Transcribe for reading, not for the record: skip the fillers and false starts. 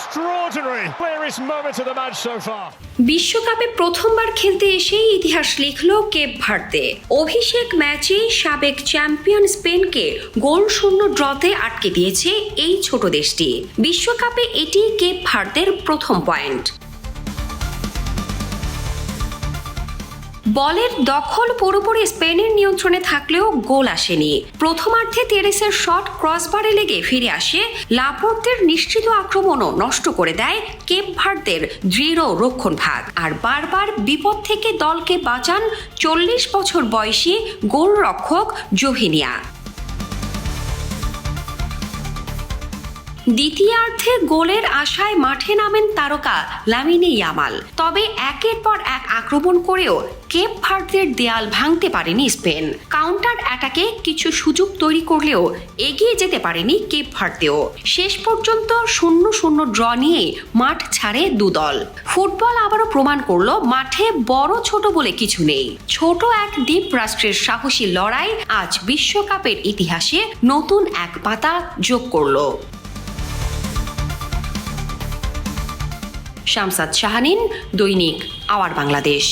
extraordinary, clearest moment of the match so far. বিশ্বকাপে প্রথমবার খেলতে এসেই ইতিহাস লিখল কেপ ভার্দে। অভিষেক ম্যাচেই সাবেক চ্যাম্পিয়ন স্পেনকে গোলশূন্য ড্রতে আটকে দিয়েছে এই ছোট দেশটি। বিশ্বকাপে এটি কেপ ভার্দের প্রথম পয়েন্ট। বলের দখল পুরোপুরি স্পেনের নিয়ন্ত্রণে থাকলেও গোল আসেনি। প্রথমার্ধে তেরেসের শট ক্রসবারে লেগে ফিরে আসে লাপোর্তের নিশ্চিত আক্রমণও নষ্ট করে দেয় কেপ ভার্দের দৃঢ় রক্ষণভাগ। আর বারবার বিপদ থেকে দলকে বাঁচান 40 বছর বয়সী গোলরক্ষক জোভিনিয়া। দ্বিতীয়ার্ধে গোলের আশায় মাঠে নামেন তারকা লামিনে ইয়ামাল। তবে একের পর এক আক্রমণ করেও কেপ ভার্দের দেয়াল ভাঙতে পারেনি স্পেন। কাউন্টার অ্যাটাকে কিছু সুযোগ তৈরি করলেও এগিয়ে যেতে পারেনি কেপ ভার্দেও। শেষ পর্যন্ত 0-0 ড্র নিয়ে মাঠ ছাড়ে দুদল। ফুটবল আবারও প্রমাণ করলো মাঠে বড় ছোট বলে কিছু নেই। ছোট এক দ্বীপ রাষ্ট্রের সাহসী লড়াই আজ বিশ্বকাপের ইতিহাসে নতুন এক পাতা যোগ করলো। শামসাদ শাহানিন, দৈনিক আওয়ার বাংলাদেশ।